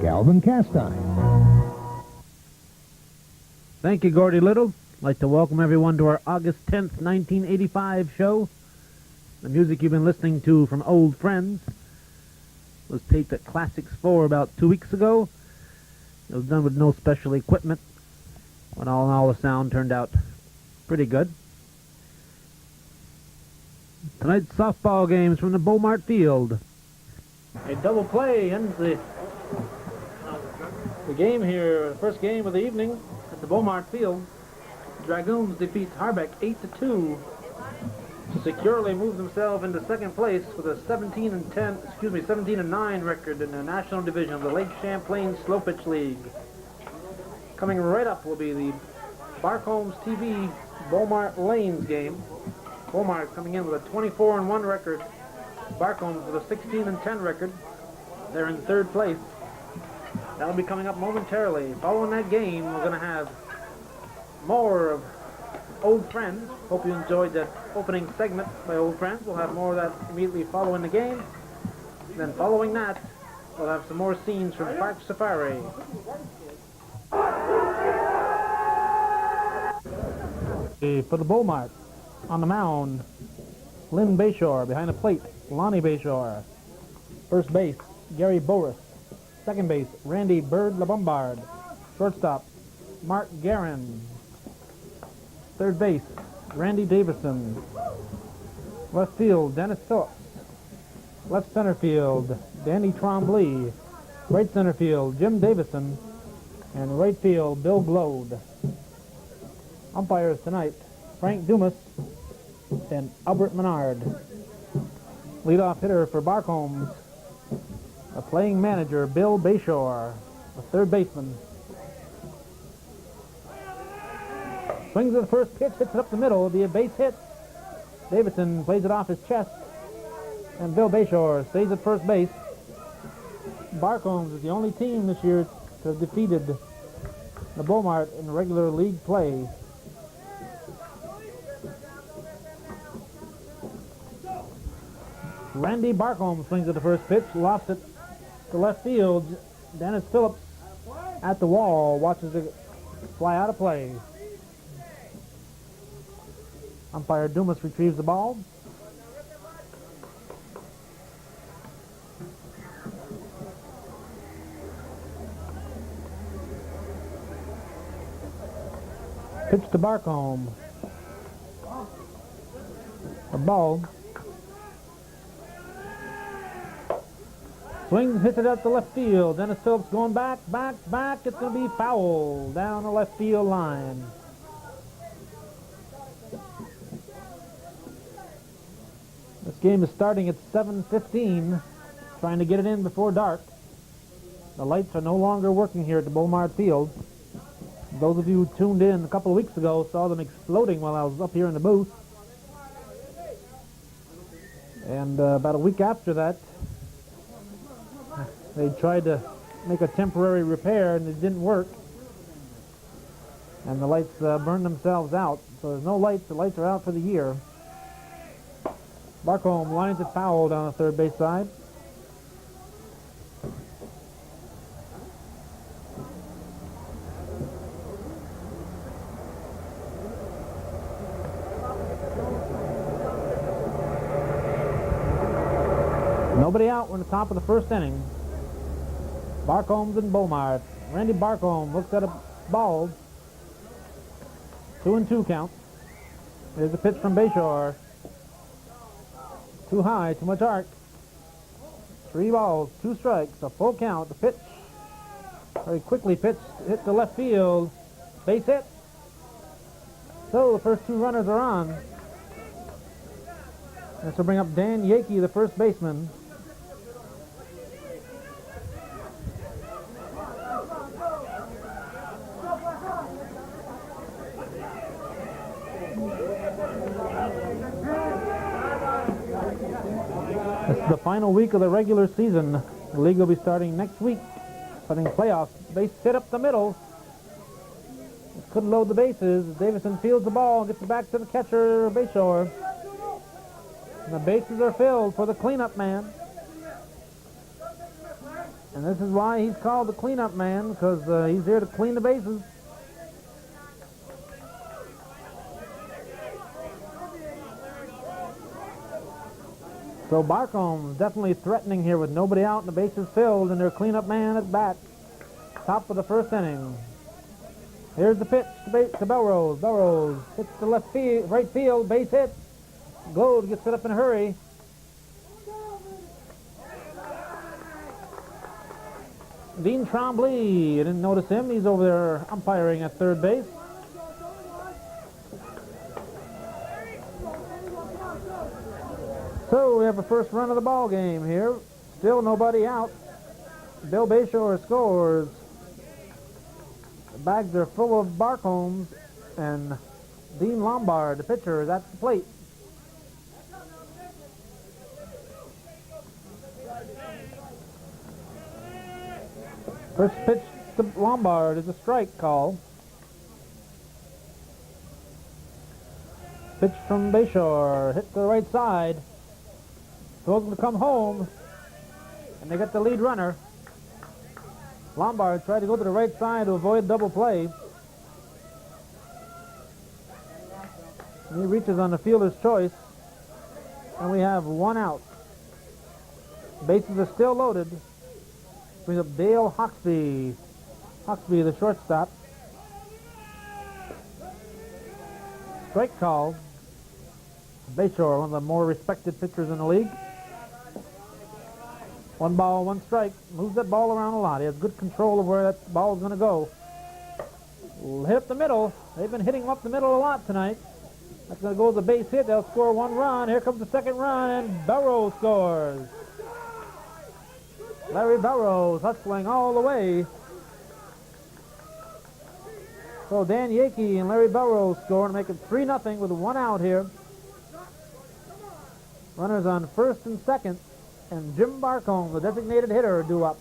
Galvin Cast Iron. Thank you, Gordy Little. I'd like to welcome everyone to our August 10th, 1985 show. The music you've been listening to from Old Friends was taped at Classics 4 about 2 weeks ago. It was done with no special equipment, but all in all, the sound turned out pretty good. Tonight's softball games from the Bowl Mart Field. A double play ends the game here, the first game of the evening at the Bowl Mart Field. The Dragoons defeat Harbeck 8-2 to securely move themselves into second place with a 17-9 record in the National Division of the Lake Champlain Slow Pitch League. Coming right up will be the Barcomb's TV Bowl Mart Lanes game. Bowl Mart coming in with a 24-1 record. Barcomb's with a 16-10 record. They're in third place. That'll be coming up momentarily. Following that game, we're going to have more of Old Friends. Hope you enjoyed that opening segment by Old Friends. We'll have more of that immediately following the game. Then following that, we'll have some more scenes from Park Safari. For the Bowl Mart, on the mound, Lynn Bayshore. Behind the plate, Lonnie Bayshore. First base, Gary Boris. Second base, Randy Bird LaBombard. Shortstop, Mark Guerin. Third base, Randy Davison. Left field, Dennis Phillips. Left center field, Danny Trombley. Right center field, Jim Davison. And right field, Bill Glode. Umpires tonight, Frank Dumas and Albert Menard. Leadoff hitter for Barcomb, a playing manager, Bill Bayshore, a third baseman. Swings at the first pitch, hits it up the middle. It'll be a base hit. Davidson plays it off his chest, and Bill Bayshore stays at first base. Barcomb is the only team this year to have defeated the Bowl Mart in regular league play. Randy Barcomb swings at the first pitch, lofts it to left field. Dennis Phillips at the wall, watches it fly out of play. Umpire Dumas retrieves the ball. Pitch to Barcomb. A ball. Swings, hits it up the left field. Dennis Phillips going back. It's going to be foul down the left field line. This game is starting at 7:15. Trying to get it in before dark. The lights are no longer working here at the Bowl Mart Field. Those of you who tuned in a couple of weeks ago saw them exploding while I was up here in the booth. And about a week after that, they tried to make a temporary repair and it didn't work. And the lights burned themselves out. So there's no lights. The lights are out for the year. Barcomb lines it foul down the third base side. Nobody out. We're in the top of the first inning. Barcomb's in Bowl Mart. Randy Barcomb looks at a ball. 2-2 count. There's a pitch from Bayshore. Too high, too much arc. 3 balls, 2 strikes, a full count. The pitch, very quickly pitched, hit to left field. Base hit. So the first 2 runners are on. This will bring up Dan Yakey, the first baseman. This is the final week of the regular season. The league will be starting next week, starting playoffs. Base hit up the middle. Couldn't load the bases. Davison fields the ball and gets it back to the catcher, Bayshore. And the bases are filled for the cleanup man. And this is why he's called the cleanup man, because he's here to clean the bases. So Barcomb definitely threatening here with nobody out and the bases filled, and their cleanup man at bat. Top of the first inning. Here's the pitch to Belrose. Belrose hits to right field, base hit. Glode gets it up in a hurry. Dean Trombley, I didn't notice him. He's over there umpiring at third base. So we have a first run of the ball game here. Still nobody out. Bill Bayshore scores. The bags are full of Barcombs, and Dean Lombard, the pitcher, is at the plate. First pitch to Lombard is a strike call. Pitch from Bayshore, hit to the right side. Supposed to come home, and they get the lead runner. Lombard tried to go to the right side to avoid double play. And he reaches on the fielder's choice, and we have one out. Bases are still loaded. Brings up Dale Hoxby. Hoxby, the shortstop. Strike call. Bayshore, one of the more respected pitchers in the league. 1 ball, 1 strike. Moves that ball around a lot. He has good control of where that ball is going to go. Hit up the middle. They've been hitting him up the middle a lot tonight. That's going to go as a base hit. They'll score 1 run. Here comes the second run, and Belrose scores. Larry Belrose hustling all the way. So Dan Yakey and Larry Belrose score to make it 3-0 with 1 out here. Runners on first and second, and Jim Barcomb, the designated hitter, due up.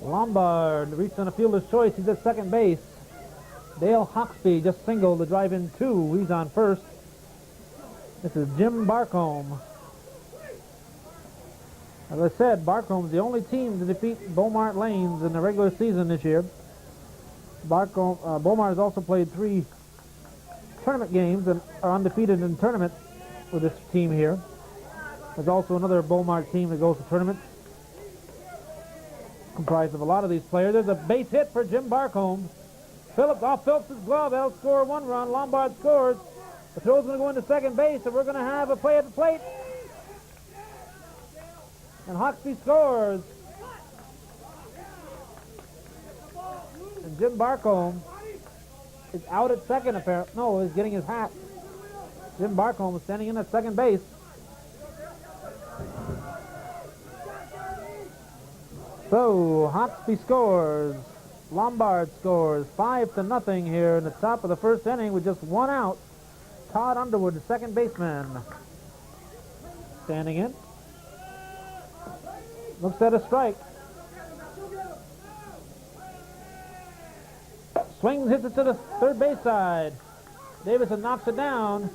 Lombard reached on a fielder's choice. He's at second base. Dale Hoxby just singled to drive in 2. He's on first. This is Jim Barcomb. As I said, Barcomb's the only team to defeat Bowl Mart Lanes in the regular season this year. Bowl Mart has also played 3 tournament games and are undefeated in tournament with this team here. There's also another Bowl Mart team that goes to tournaments, comprised of a lot of these players. There's a base hit for Jim Barcomb. Phillips off Phillips' glove. They'll score 1 run. Lombard scores. The throw's going to go into second base, and we're going to have a play at the plate. And Hoxby scores. And Jim Barcomb is out at second, apparently. No, he's getting his hat. Jim Barcomb is standing in at second base. So, Hoxby scores. Lombard scores. 5-0 here in the top of the first inning with just 1 out. Todd Underwood, the second baseman, standing in. Looks at a strike. Swings, hits it to the third base side. Davison knocks it down.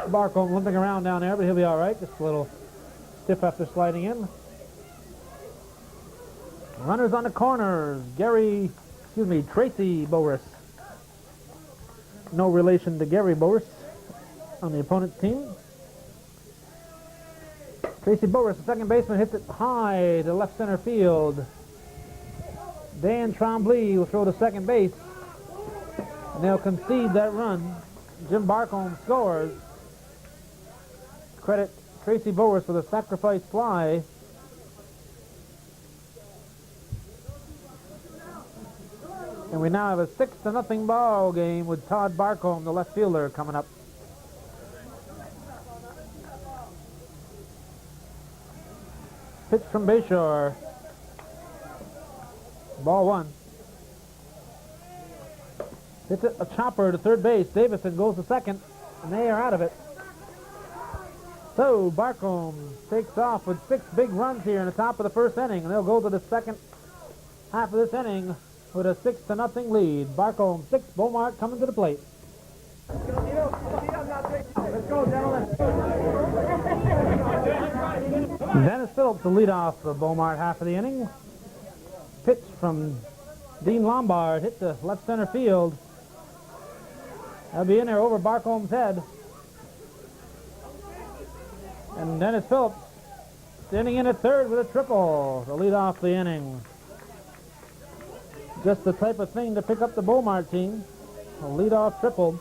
Barcomb limping around down there, but he'll be all right. Just a little stiff after sliding in. Runners on the corners. Tracy Boris. No relation to Gary Boris on the opponent's team. Tracy Boris, the second baseman, hits it high to left center field. Dan Trombley will throw to second base, and they'll concede that run. Jim Barcomb scores. Credit Tracy Boris for the sacrifice fly. And we now have a 6-0 ball game with Todd Barcomb, the left fielder, coming up. Pitch from Bayshore. Ball 1. Hits it a chopper to third base. Davison goes to second, and they are out of it. So Barcomb takes off with 6 big runs here in the top of the first inning, and they'll go to the second half of this inning with a 6-0 lead. Barcomb 6, Bowl Mart coming to the plate. Let's go, gentlemen. Dennis Phillips will lead off the Bowl Mart half of the inning. Pitch from Dean Lombard, hit to left center field. That'll be in there over Barcomb's head. And Dennis Phillips standing in at third with a triple to lead off the inning. Just the type of thing to pick up the Bowl Mart team. A lead-off triple.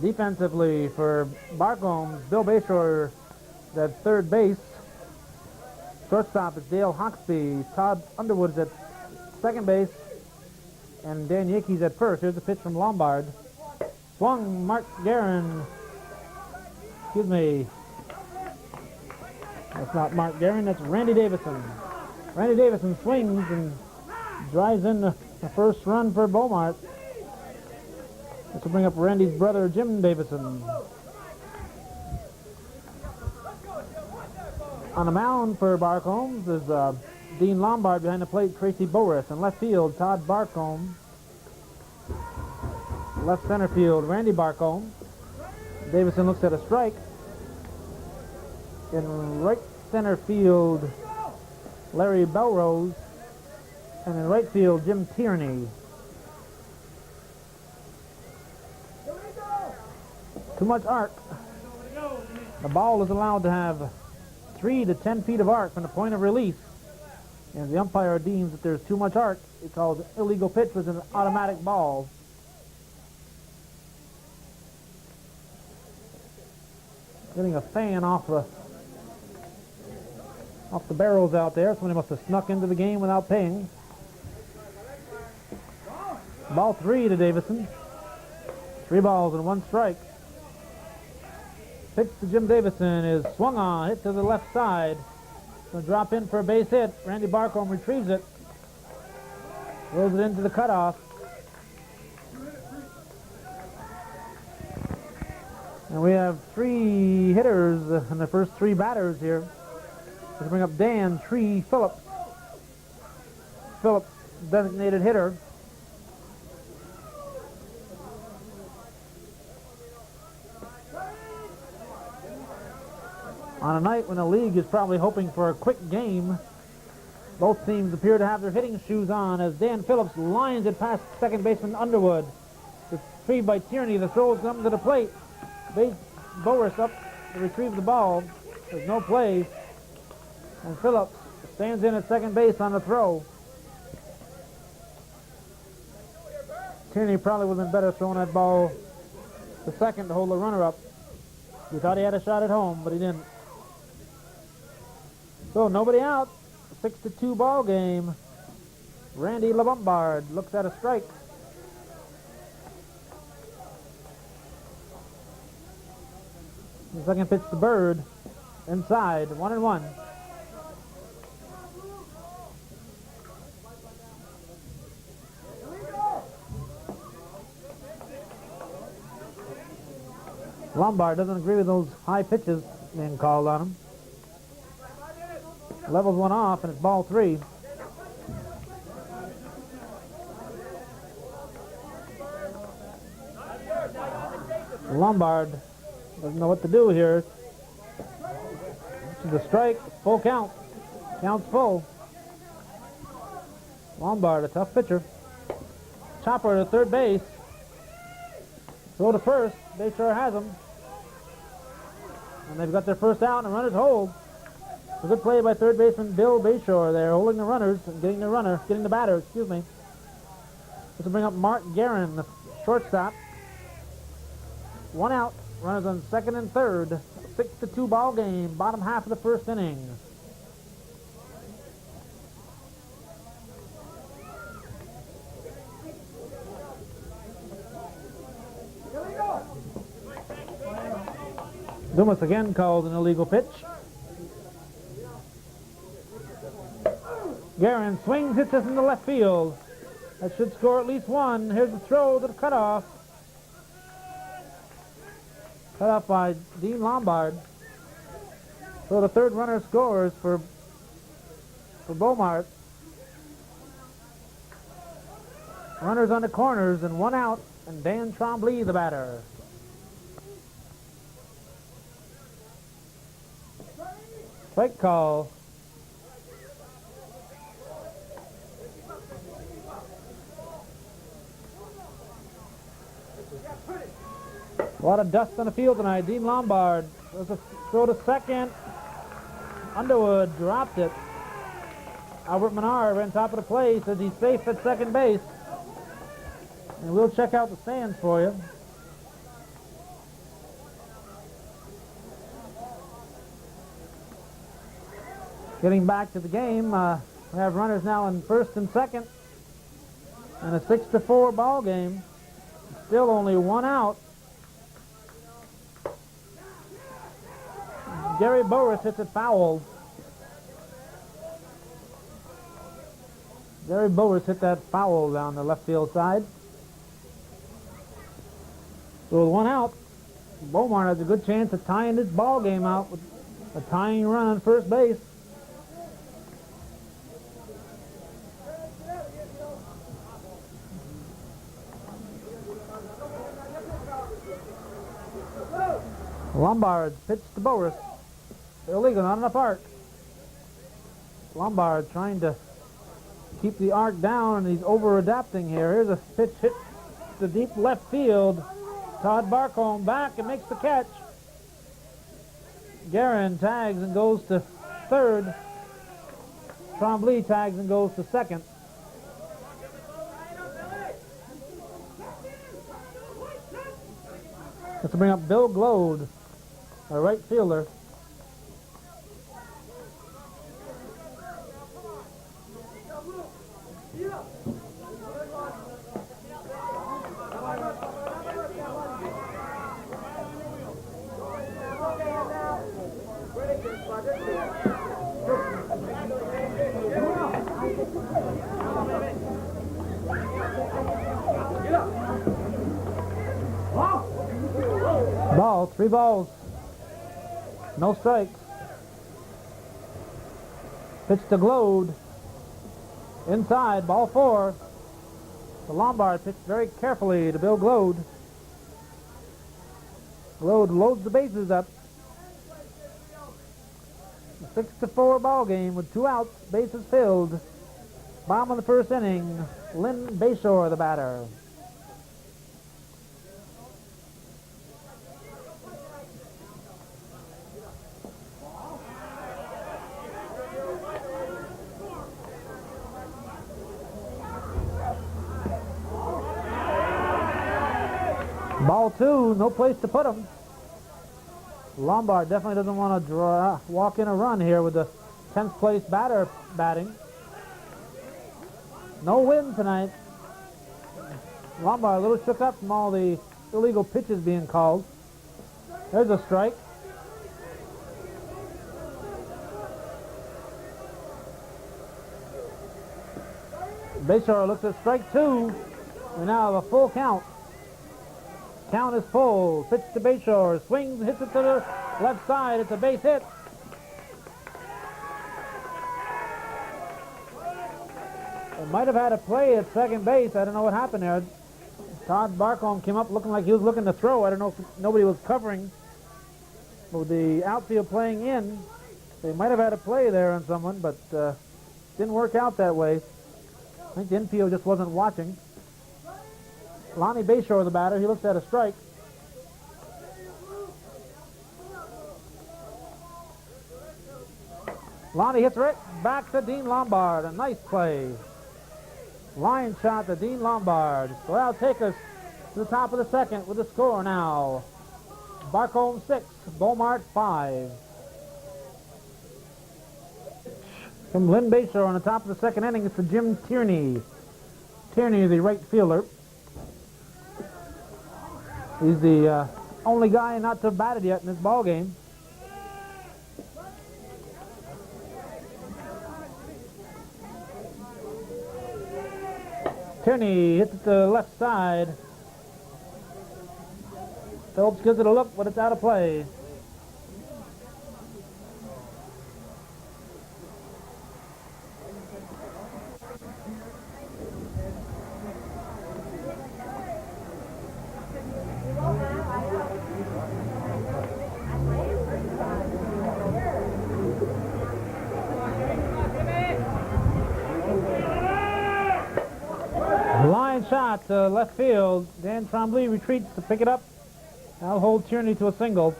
Defensively for Barcomb, Bill Bayshore at third base. Shortstop is Dale Hoxby. Todd Underwood is at second base. And Dan Yakees at first. Here's the pitch from Lombard. Swung, Mark Guerin. Excuse me. That's not Mark Guerin, that's Randy Davison. Randy Davison swings and drives in the first run for Bowl Mart. This will bring up Randy's brother, Jim Davison. On the mound for Barcomb is Dean Lombard. Behind the plate, Tracy Boris. In left field, Todd Barcomb. Left center field, Randy Barcomb. Davison looks at a strike. In right center field, Larry Belrose. And in right field, Jim Tierney. Too much arc. The ball is allowed to have 3 to 10 feet of arc from the point of release. And the umpire deems that there's too much arc. It calls an illegal pitch with an automatic ball. Getting a fan off the barrels out there. Somebody must have snuck into the game without paying. Ball 3 to Davison. 3 balls and 1 strike. Pitch to Jim Davison is swung on, hit to the left side. Going to drop in for a base hit. Randy Barcomb retrieves it. Throws it into the cutoff. And we have 3 hitters in the first 3 batters here. Let's bring up Dan Tree Phillips. Phillips, designated hitter. On a night when the league is probably hoping for a quick game, both teams appear to have their hitting shoes on as Dan Phillips lines it past second baseman Underwood. Retrieved by Tierney. The throw is coming to the plate. Boris up to retrieve the ball. There's no play. And Phillips stands in at second base on the throw. Tierney probably would have been better throwing that ball to second to hold the runner up. He thought he had a shot at home, but he didn't. So nobody out. 6-2 ball game. Randy Lombard looks at a strike. The second pitch to Bird. Inside, 1-1. Lombard doesn't agree with those high pitches being called on him. Levels one off, and it's ball 3. Lombard doesn't know what to do here. This is a strike, full count. Count's full. Lombard, a tough pitcher. Chopper to third base. Throw to first. Bayshore has him. And they've got their first out, and the runners hold. A good play by third baseman Bill Bayshore there, holding the runners and getting the batter, excuse me. This will bring up Mark Guerin, the shortstop. 1 out, runners on second and third. 6-2 ball game, bottom half of the first inning. Dumas again calls an illegal pitch. Guerin swings, hits this in the left field. That should score at least 1. Here's the throw to the cutoff. Cut off by Dean Lombard. So the third runner scores for Bowl Mart. Runners on the corners and 1 out, and Dan Trombley, the batter. Strike call. A lot of dust on the field tonight. Dean Lombard was a throw to second. Underwood dropped it. Albert Menard ran top of the play, says he's safe at second base. And we'll check out the stands for you. Getting back to the game, we have runners now in first and second. And a 6-4 ball game. Still only 1 out. Gary Boris hits it foul. Gary Boris hit that foul down the left field side. So with 1 out, Bowl Mart has a good chance of tying this ball game out with a tying run on first base. Lombard pitched to Boris. Illegal, not enough arc. Lombard trying to keep the arc down, and he's over-adapting here. Here's a pitch hit to deep left field. Todd Barcomb back and makes the catch. Guerin tags and goes to third. Trombley tags and goes to second. Let's bring up Bill Glode, a right fielder. Ball, 3 balls. No strikes. Pitch to Glode. Inside, ball 4. The Lombard pitched very carefully to Bill Glode. Glode loads the bases up. A 6-4 ball game with 2 outs, bases filled. Bottom of the first inning, Lynn Bayshore, the batter. Ball 2, no place to put him. Lombard definitely doesn't want to walk in a run here with the 10th place batter batting. No win tonight. Lombard a little shook up from all the illegal pitches being called. There's a strike. Bayshore looks at strike 2. We now have a full count. Count is full. Pitch to Bayshore. Swings, hits it to the left side. It's a base hit. It might have had a play at second base. I don't know what happened there. Todd Barcomb came up looking like he was looking to throw. I don't know if nobody was covering. With the outfield playing in, they might have had a play there on someone, but didn't work out that way. I think the infield just wasn't watching. Lonnie Bayshore, the batter, he looks at a strike. Lonnie hits right back to Dean Lombard. A nice play. Line shot to Dean Lombard. So that'll take us to the top of the second with the score now. Barcomb 6, Bowl Mart 5. From Lynn Bayshore on the top of the second inning, it's to Jim Tierney. Tierney, the right fielder. He's the only guy not to have batted yet in this ball game. Tierney hits it to the left side. Phillips gives it a look, but it's out of play. Line shot to left field. Dan Tremblay retreats to pick it up. That'll hold Tierney to a single.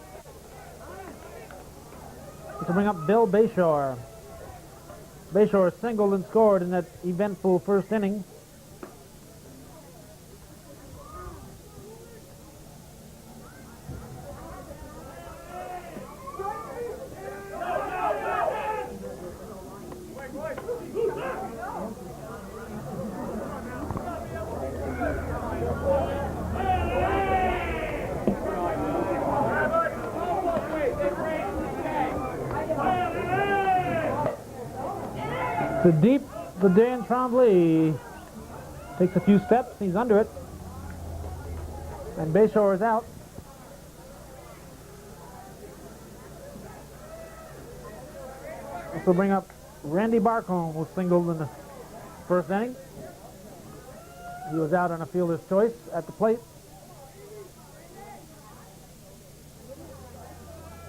To bring up Bill Bayshore. Bayshore singled and scored in that eventful first inning. To deep for Dan Tremblay. Takes a few steps, he's under it. And Bayshore is out. This will bring up Randy Barcomb, who singled in the first inning. He was out on a fielder's choice at the plate.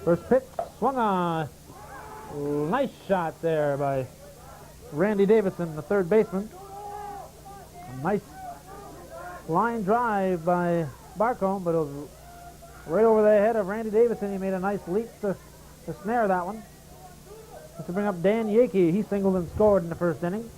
First pitch, swung on. Nice shot there by Randy Davison, the third baseman. A nice line drive by Barcomb, but it was right over the head of Randy Davison. He made a nice leap to snare that one. To bring up Dan Yakey, he singled and scored in the first inning.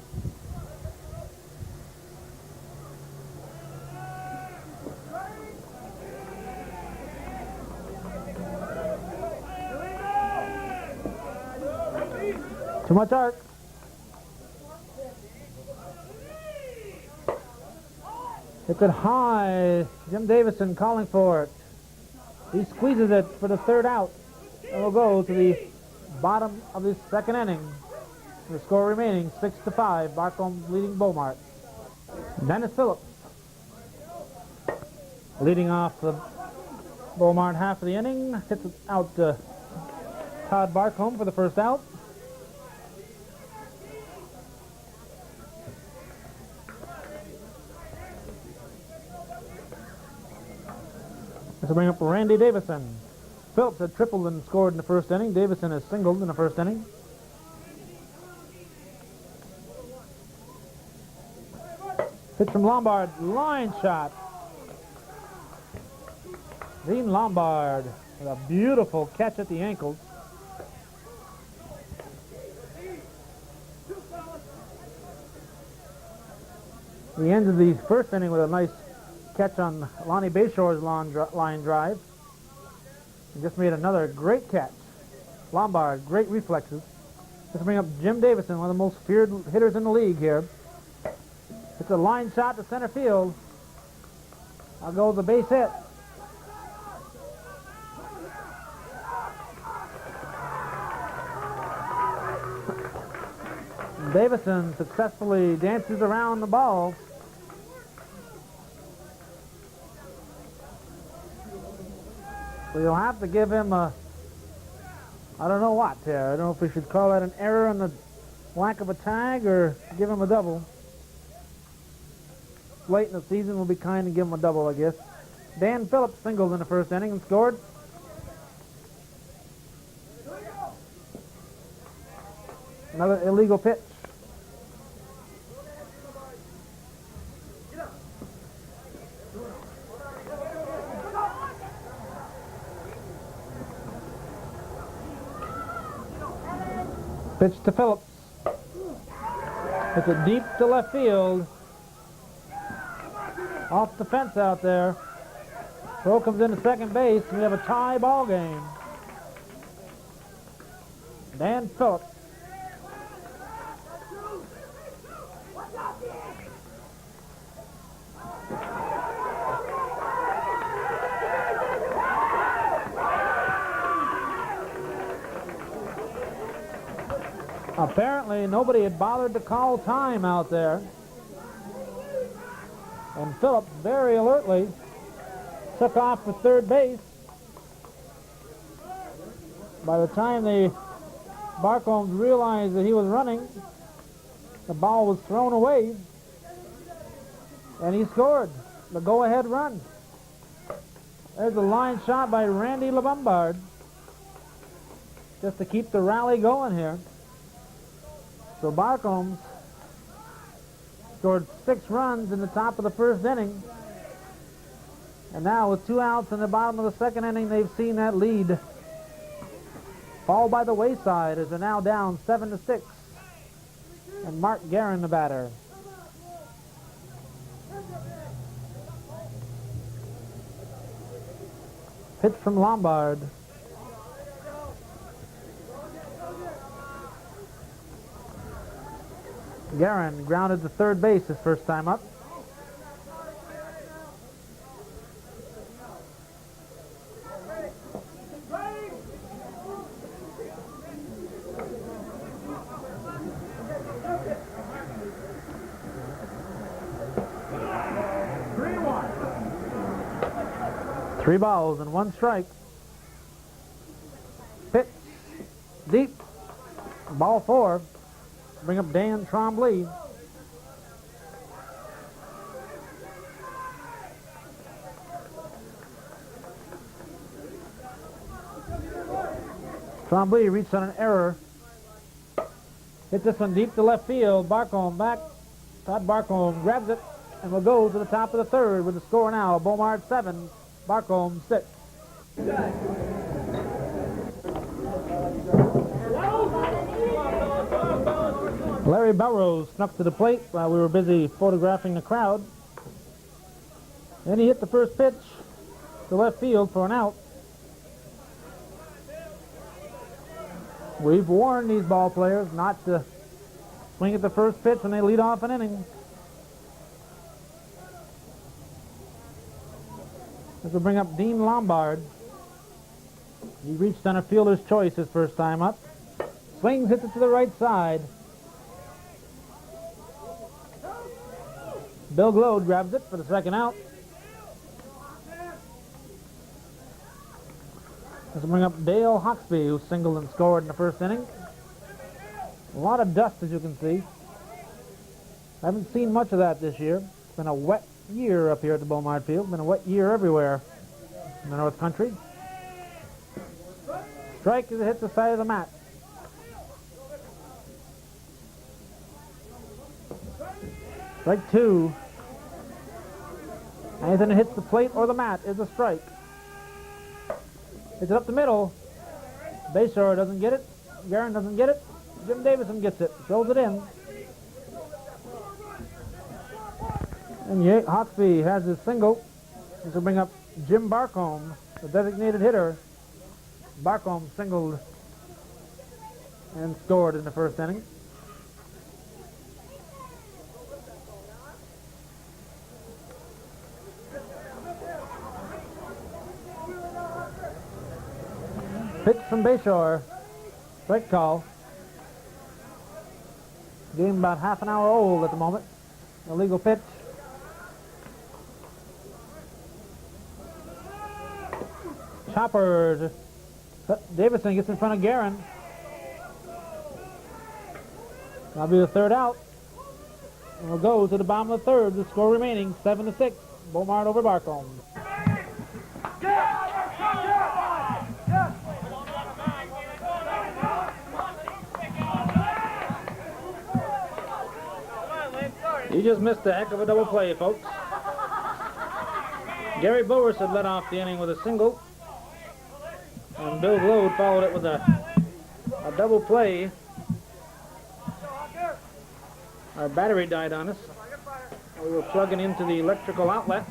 Too much arc. Hits it high. Jim Davison calling for it. He squeezes it for the third out. And we'll go to the bottom of the second inning. The score remaining 6-5. Barcomb leading Bowl Mart. Dennis Phillips leading off the Bowl Mart half of the inning. Hits it out to Todd Barcomb for the first out. This will bring up Randy Davison. Phillips had tripled and scored in the first inning. Davison has singled in the first inning. Pitch from Lombard, line shot. Dean Lombard with a beautiful catch at the ankles. He ended the first inning with a nice catch on Lonnie Bayshore's line drive. He just made another great catch. Lombard, great reflexes. Let's bring up Jim Davison, one of the most feared hitters in the league here. It's a line shot to center field. I'll go with the base hit. Davison successfully dances around the ball. So you'll have to give him a, I don't know what there. I don't know if we should call that an error on the lack of a tag or give him a double. Late in the season, we'll be kind and give him a double, I guess. Dan Phillips singled in the first inning and scored. Another illegal pitch. Pitch to Phillips. It's it deep to left field. Off the fence out there. Throw comes into second base. We have a tie ball game. Dan Phillips. Apparently, nobody had bothered to call time out there. And Phillips very alertly took off for third base. By the time the Barcombs realized that he was running, the ball was thrown away, and he scored the go-ahead run. There's a line shot by Randy Lombard, just to keep the rally going here. So Barcombs scored 6 runs in the top of the first inning. And now with 2 outs in the bottom of the second inning, they've seen that lead fall by the wayside as they're now down 7-6. And Mark Guerin, the batter. Pitch from Lombard. Guerin grounded to third base his first time up. Three balls and 1 strike. Pitch deep. Ball 4. Bring up Dan Trombley. Trombley reached on an error. Hit this one deep to left field. Barcomb back. Todd Barcomb grabs it and will go to the top of the third with the score now. Bowl Mart 7, Barcomb 6. Larry Belrose snuck to the plate while we were busy photographing the crowd. Then he hit the first pitch to left field for an out. We've warned these ball players not to swing at the first pitch when they lead off an inning. This will bring up Dean Lombard. He reached on a fielder's choice his first time up. Swings, hits it to the right side. Bill Glode grabs it for the second out. This will bring up Dale Hawksby, who singled and scored in the first inning. A lot of dust, as you can see. I haven't seen much of that this year. It's been a wet year up here at the Bowl Mart Field. It's been a wet year everywhere in the North Country. Strike as it hits the side of the mat. Strike 2. Anything that hits the plate or the mat is a strike. Hits it up the middle. Bayshore doesn't get it. Guerin doesn't get it. Jim Davison gets it. Throws it in. And Hawksby has his single. This will bring up Jim Barcomb, the designated hitter. Barcomb singled and scored in the first inning. Pitch from Bayshore. Strike call. Game about half an hour old at the moment. Illegal pitch. Chopper. Davison gets in front of Guerin. That'll be the third out. And we'll go to the bottom of the third. The score remaining 7-6. Bowl Mart over Barcomb. You just missed a heck of a double play, folks. Gary Bowers had led off the inning with a single. And Bill Glode followed it with a double play. Our battery died on us. We were plugging into the electrical outlet.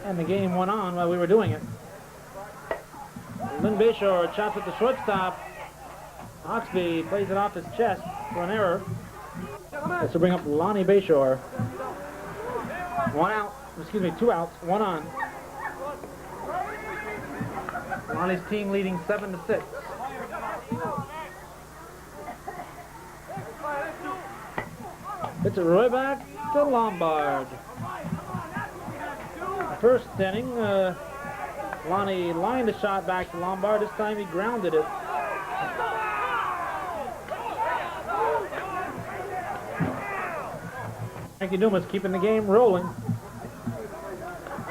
And the game went on while we were doing it. Lynn Bayshore chops at the shortstop. Hawksby plays it off his chest for an error. This will bring up Lonnie Bayshore. 1 out. Excuse me, 2 outs. 1 on. Lonnie's team leading 7-6. It's a right back to Lombard. First inning, Lonnie lined a shot back to Lombard. This time he grounded it. Frankie Dumas keeping the game rolling.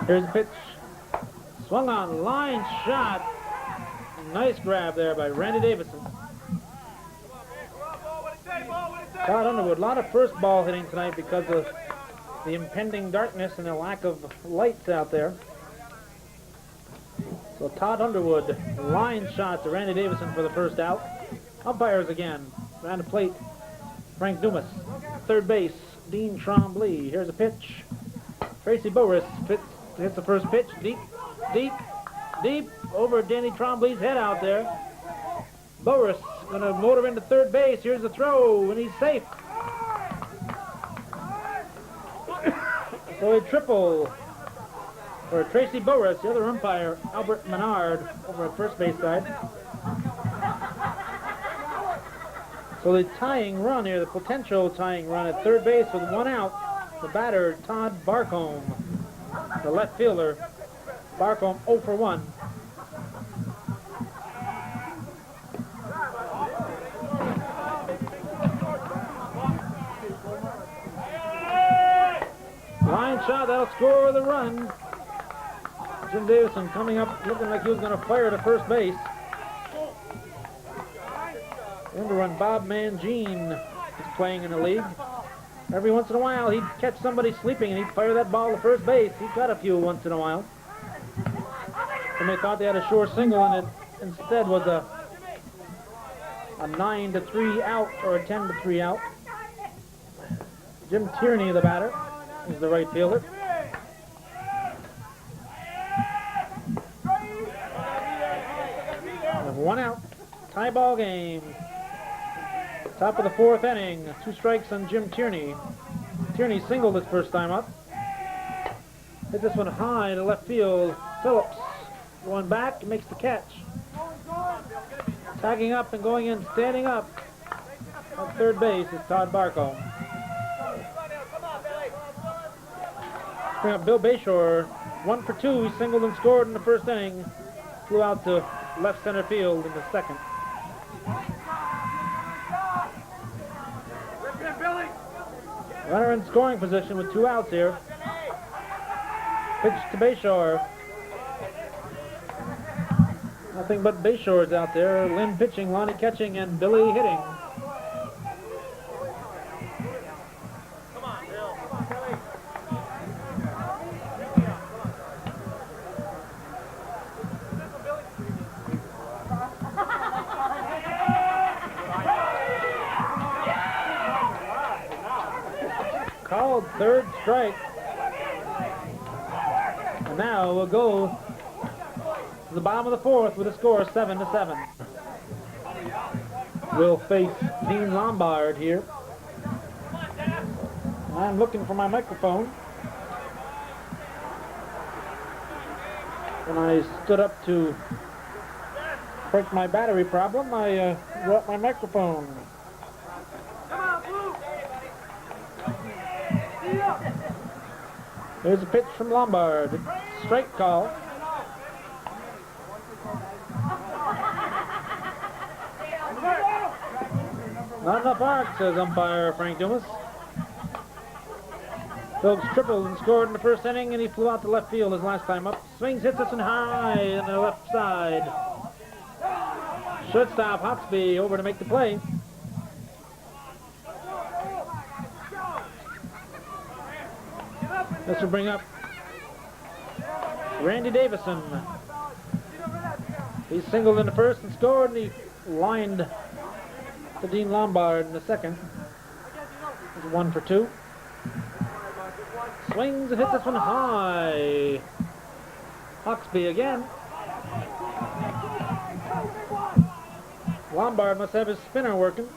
Here's a pitch. Swung on, line shot. Nice grab there by Randy Davison. Todd Underwood, a lot of first ball hitting tonight because of the impending darkness and the lack of lights out there. So Todd Underwood, line shot to Randy Davison for the first out. Umpires again, around the plate, Frank Dumas. Third base, Dean Trombley. Here's a pitch. Tracy Boris hits the first pitch, deep, over Danny Trombley's head out there. Boris gonna motor into third base. Here's the throw, and he's safe. So a triple for Tracy Boris. The other umpire, Albert Menard, over at first base side. So the tying run here, the potential tying run at third base with one out. The batter, Todd Barcomb. The left fielder, Barcomb 0 for 1. Line shot, that'll score the run. Jim Davison coming up looking like he was going to fire to first base. End run, Bob Mangine is playing in the league. Every once in a while, he'd catch somebody sleeping and he'd fire that ball to first base. He got a few once in a while. And they thought they had a sure single, and it instead was a 9-3 out or a 10-3 out. Jim Tierney, the batter, is the right fielder. And one out, tie ball game. Top of the fourth inning, 2 strikes on Jim Tierney. Tierney singled his first time up. Hit this one high to left field. Phillips going back, makes the catch. Tagging up and going in, standing up at third base is Todd Barcomb. Bring up Bill Bayshore, 1 for 2. He singled and scored in the first inning. Flew out to left center field in the second. Runner in scoring position with 2 outs here. Pitch to Bayshore. Nothing but Bayshore's out there. Lynn pitching, Lonnie catching, and Billy hitting. Called third strike. And now we'll go to the bottom of the fourth with a score of 7-7. We'll face Dean Lombard here. I'm looking for my microphone. When I stood up to fix my battery problem, I dropped my microphone. Here's a pitch from Lombard. Strike call. Not enough arc, says umpire Frank Dumas. Phillips tripled and scored in the first inning, and he flew out to left field his last time up. Swings, hits this one high on the left side. Shortstop Hawksby over to make the play. This will bring up Randy Davison. He singled in the first and scored, and he lined to Dean Lombard in the second. It's 1 for 2. Swings and hits this one high. Hawksby again. Lombard must have his spinner working.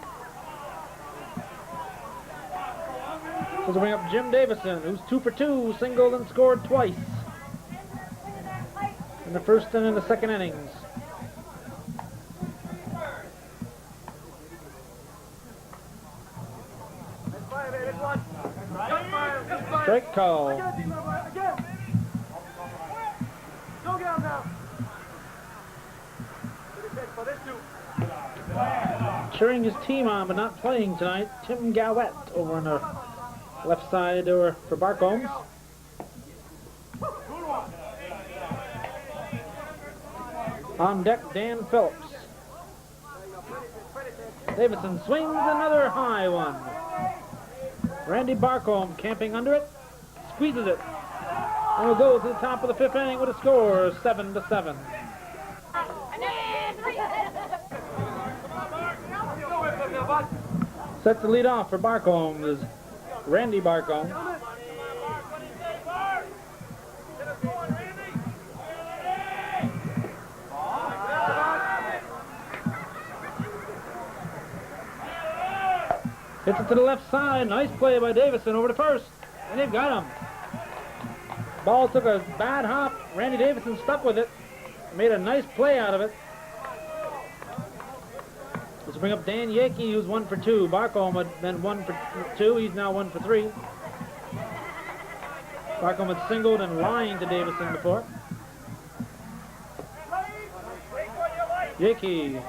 This will bring up Jim Davison, who's 2 for 2, singled and scored twice in the first and in the second innings. Strike call. Cheering his team on, but not playing tonight, Tim Gowett over on the left side or for Barcomb. On deck, Dan Phillips. Davison swings another high one. Randy Barcomb camping under it, squeezes it, and will go to the top of the 5th inning with a score 7-7. Sets the lead off for Barcomb is Randy Barcomb. Hits it to the left side. Nice play by Davison over to first. And they've got him. Ball took a bad hop. Randy Davison stuck with it. Made a nice play out of it. Let's bring up Dan Yakey, who's 1 for 2. Barcomb had been 1 for 2. He's now 1 for 3. Barcomb had singled and lined to Davison before. Yakey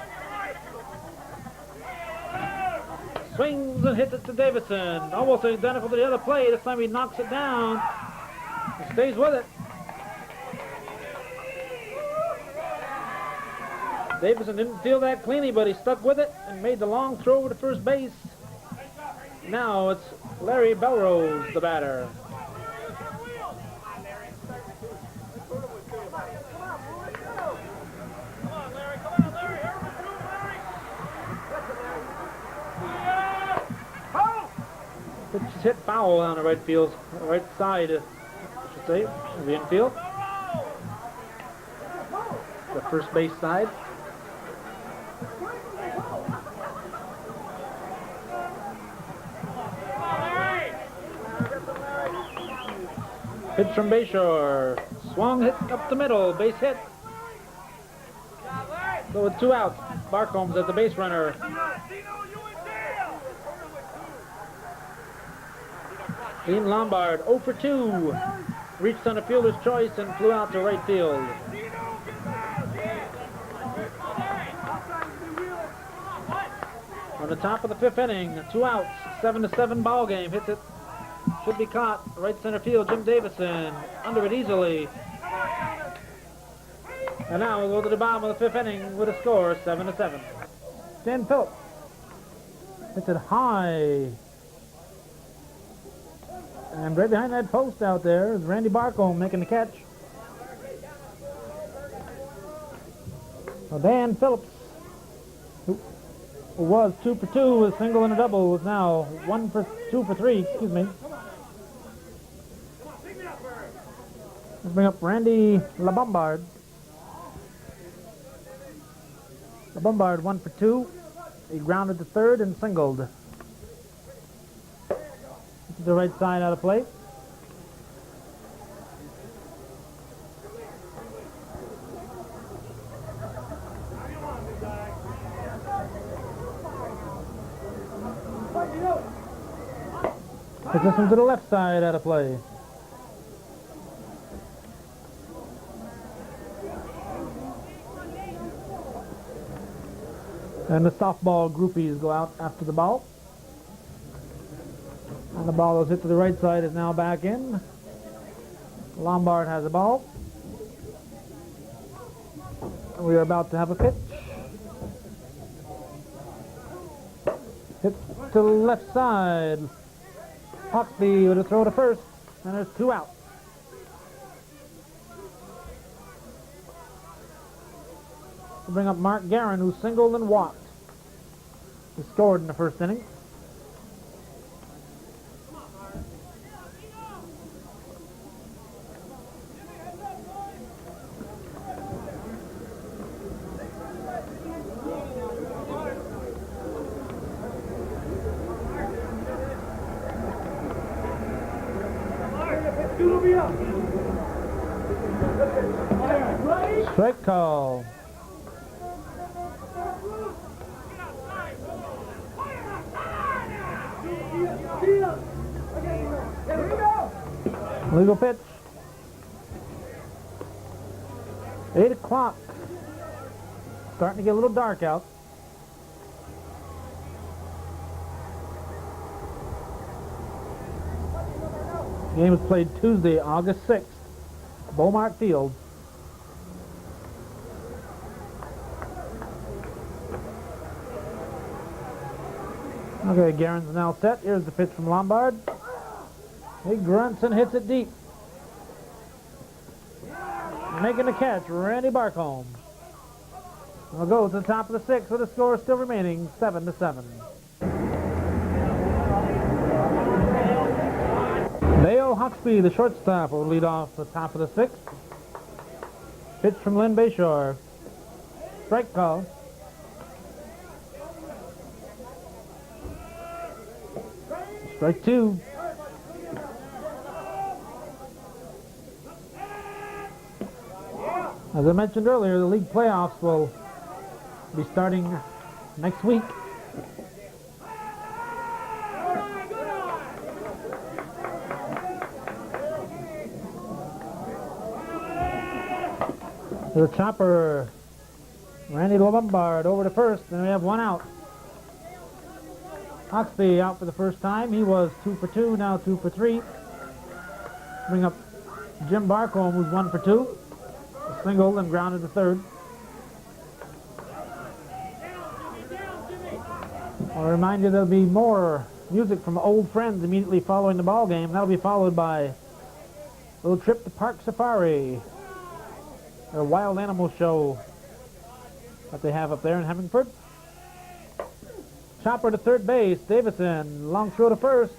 swings and hits it to Davison. Almost identical to the other play. This time he knocks it down and stays with it. Davison didn't feel that cleanly, but he stuck with it and made the long throw over to first base. Now it's Larry Belrose, the batter. Pitch is hit foul on the right field, right side, I should say, of the infield. The first base side. Pitch from Bayshore. Swung, hit up the middle, base hit. So with 2 outs, Barcomb's at the base runner. Dean Lombard, 0 for 2. Reached on a fielder's choice and flew out to right field. On the top of the 5th inning, 2 outs, 7-7 ball game. Hits it. Should be caught. Right center field, Jim Davison. Under it easily. And now we'll go to the bottom of the 5th inning with a score 7-7. Dan Phillips hits it high. And right behind that post out there is Randy Barcomb making the catch. Well, Dan Phillips, who was 2 for 2 with a single and a double, is now 2 for 3, excuse me. Let's bring up Randy LaBombard. LaBombard 1 for 2. He grounded to third and singled. This is the right side out of play. Puts this one to the left side out of play. And the softball groupies go out after the ball. And the ball that was hit to the right side is now back in. Lombard has the ball. And we are about to have a pitch. Hit to the left side. Hawksby with a throw to first. And there's 2 outs. We'll bring up Mark Guerin, who singled and walked. He scored in the 1st inning. Strike call. Legal pitch. 8 o'clock. Starting to get a little dark out. The game was played Tuesday, August 6th, Bowl Mart Field. Okay, Guerin's now set. Here's the pitch from Lombard. He grunts and hits it deep. Making the catch, Randy Barcomb. We'll go to the top of the sixth with the score still remaining 7-7. Dale Hawksby, the shortstop, will lead off the top of the sixth. Pitch from Lynn Bayshore. Strike call. Strike two. As I mentioned earlier, the league playoffs will be starting next week. The chopper, Randy Lombard over to first, and we have one out. Hawksby out for the first time. He was 2 for 2, now 2 for 3. Bring up Jim Barcomb, who's 1 for 2. A single and grounded to third. I'll remind you there'll be more music from old friends immediately following the ball game. That'll be followed by a little trip to Park Safari, their wild animal show that they have up there in Hemingford. Chopper to third base, Davison, long throw to first.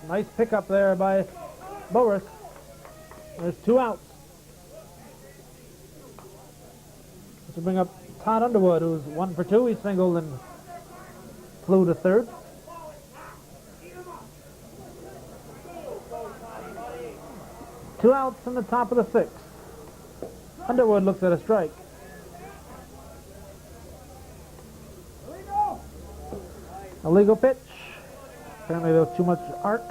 Nice pickup there by Boris. There's 2 outs. This will bring up Todd Underwood, who's 1 for 2. He singled and flew to third. Two outs in the top of the sixth. Underwood looks at a strike. A legal pitch. Apparently there was too much arc.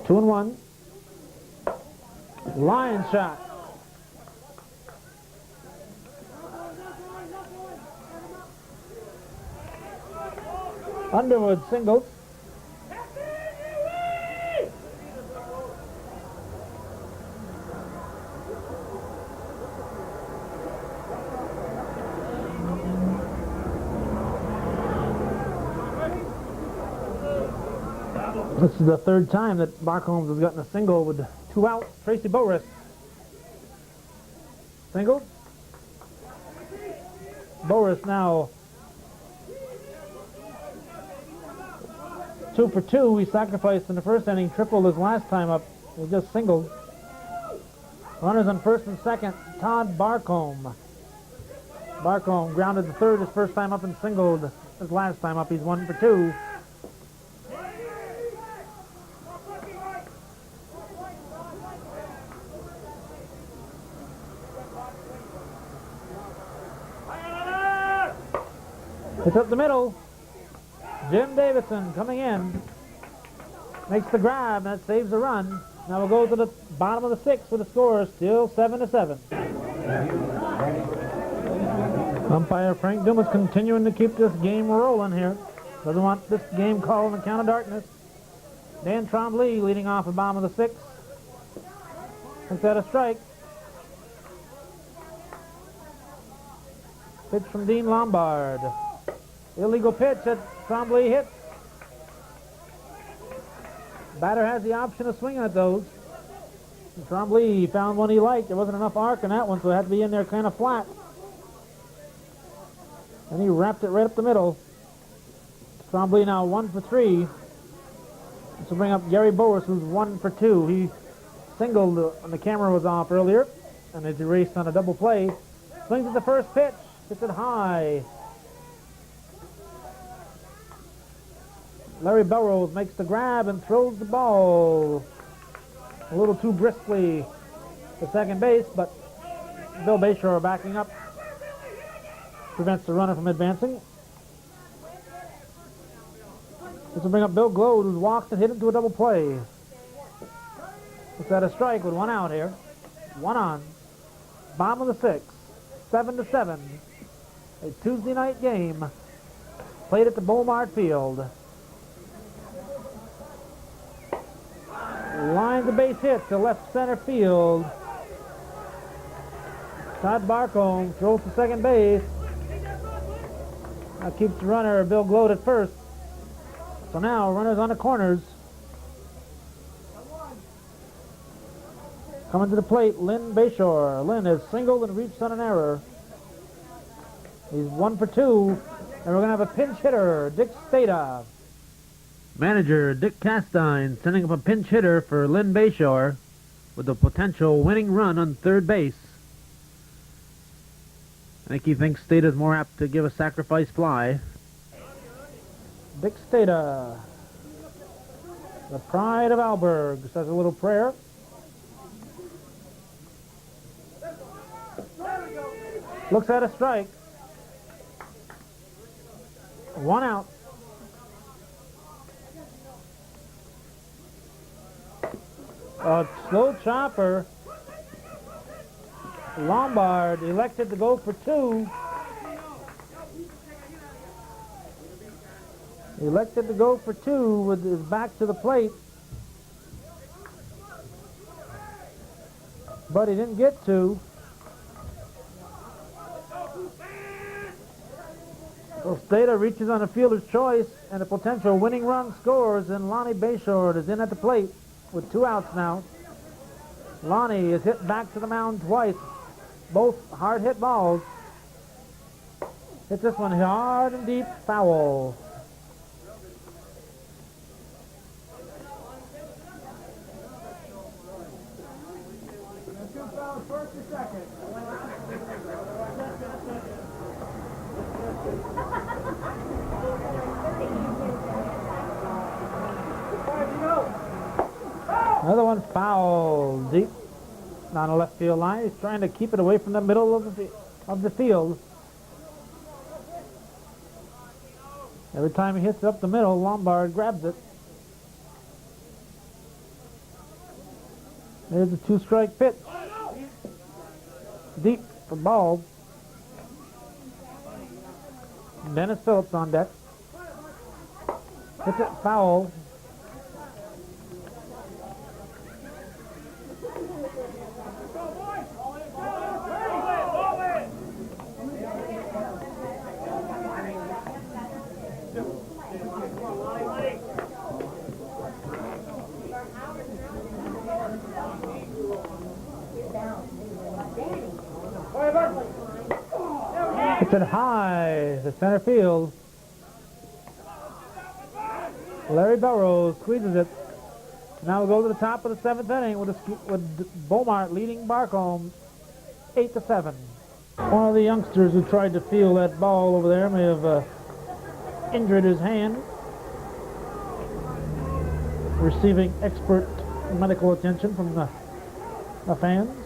Two and one. Line shot. Underwood singles. This is the third time that Barcomb has gotten a single with 2 outs. Tracy Boris. Single. Boris now 2 for 2. He sacrificed in the first inning, tripled his last time up. He just singled. Runners on first and second. Todd Barcomb. Barcomb grounded to third his first time up and singled his last time up. He's 1 for 2. It's up the middle. Jim Davison coming in. Makes the grab, and that saves the run. Now we'll go to the bottom of the sixth with the score still 7-7. Umpire Frank Dumas continuing to keep this game rolling here. Doesn't want this game called on account of darkness. Dan Trombley leading off the bottom of the sixth. Looks at a strike. Pitch from Dean Lombard. Illegal pitch that Trombley hits. Batter has the option of swinging at those. And Trombley found one he liked. There wasn't enough arc in that one, so it had to be in there kind of flat. And he wrapped it right up the middle. Trombley now 1 for 3. This will bring up Gary Boris, who's 1 for 2. He singled when the camera was off earlier, and is erased on a double play. Swings at the first pitch. Hits it high. Larry Belrose makes the grab and throws the ball a little too briskly to second base, but Bill Bayshore backing up prevents the runner from advancing. This will bring up Bill Glode, who's walked and hit into a double play. It's at a strike with 1 out here. 1 on. Bottom of the sixth. 7-7. A Tuesday night game played at the Bowl Mart Field. Lines a base hit to left center field. Todd Barcomb throws to second base. That keeps the runner, Bill Gloat, at first. So now, runners on the corners. Coming to the plate, Lynn Bayshore. Lynn has singled and reached on an error. He's 1 for 2, and we're going to have a pinch hitter, Dick Stata. Manager Dick Castine sending up a pinch hitter for Lynn Bayshore with a potential winning run on third base. I think he thinks Stata's more apt to give a sacrifice fly. Dick Stata, the pride of Alberg, says a little prayer. Looks at a strike. 1 out. A slow chopper. Lombard elected to go for 2. Elected to go for 2 with his back to the plate. But he didn't get to. So Stata reaches on a fielder's choice, and a potential winning run scores, and Lonnie Bayshore is in at the plate with 2 outs now. Lonnie is hit back to the mound twice. Both hard-hit balls. Hits this one hard and deep, foul. First or second? Another one foul, deep on the left field line. He's trying to keep it away from the middle of the field. Every time he hits it up the middle, Lombard grabs it. There's a 2-strike pitch. Deep for ball. Dennis Phillips on deck. Hits it foul. Hits it high to center field. Larry Belrose squeezes it. Now we'll go to the top of the 7th inning with Bowl Mart leading Barcomb 8-7. One of the youngsters who tried to field that ball over there may have injured his hand. Receiving expert medical attention from the fans.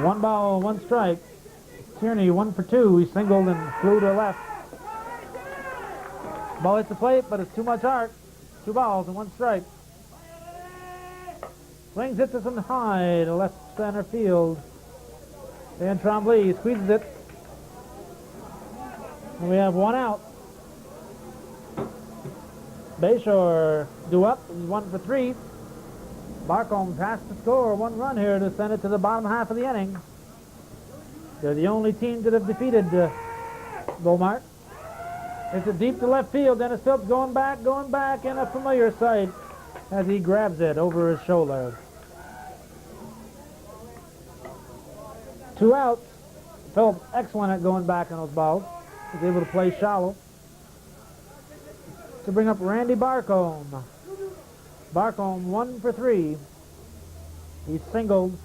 1 ball, 1 strike. Tierney 1 for 2. He singled and flew to left. Ball hits the plate, but it's too much arc. 2 balls and 1 strike. Swings hits this one high to left center field. Dan Tremblay squeezes it. And we have 1 out. Bayshore due up. He's 1 for 3. Barcomb has to score 1 run here to send it to the bottom half of the inning. They're the only team that have defeated Bowl Mart. It's a deep to left field. Dennis Phillips going back, in a familiar sight as he grabs it over his shoulder. 2 outs. Phillips excellent at going back on those balls. He's able to play shallow. To bring up Randy Barcomb. Barcomb 1 for 3. He singled,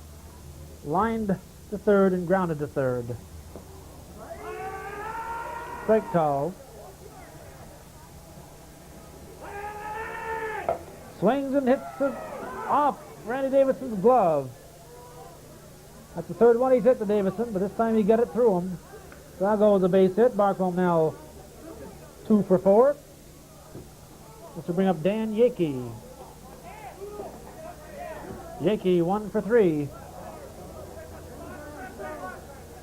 lined to third, and grounded to third. Strike call. Swings and hits it off Randy Davison's glove. That's the 3rd one he's hit to Davison, but this time he got it through him. So that'll go with a base hit. Barcomb now 2 for 4. This will bring up Dan Yakey. Yakey 1 for 3.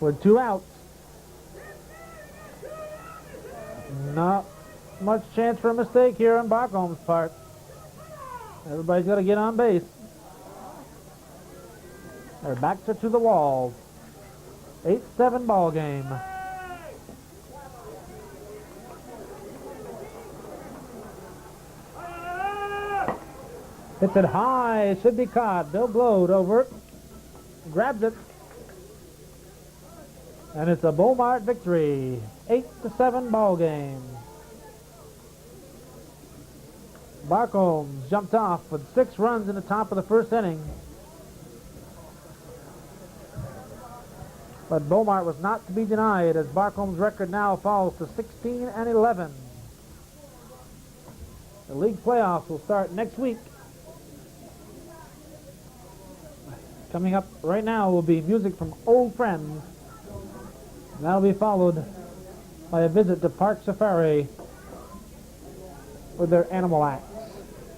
With 2 outs. Not much chance for a mistake here on Barcomb's part. Everybody's got to get on base. Their backs are to the wall. 8-7 ball game. Hits it high, should be caught. Bill Glode over it, grabs it, and it's a Bowl Mart victory. 8-7 ball game. Barcomb jumped off with 6 runs in the top of the first inning. But Bowl Mart was not to be denied, as Barcomb's record now falls to 16-11. The league playoffs will start next week. Coming up right now will be music from old friends. And that'll be followed by a visit to Park Safari with their animal act.